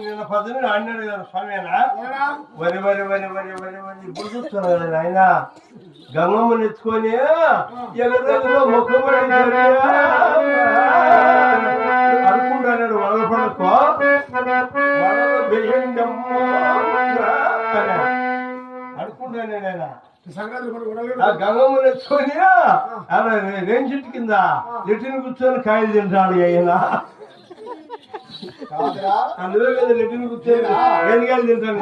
నిన్న పద్దెనిమిది ఆడినాడు కదా స్వామినా వరి వరి వరి వరి వరి వరి ఇప్పుడు చూస్తున్నాను కదా ఆయన గంగమ్మని ఎత్తుకొని ఎగరలో మొక్కబడి అనుకుంటాడు వరద పడకో అనుకుంటాను ఆయన గంగమ్మని ఎత్తుకొని రేంజ్ చెట్టు కింద లెట్టిన కూర్చొని కాయలు తింటాడు అయినా అందులో కదా లెట్టిన కూర్చొని ఏనుగాయలు తింటాను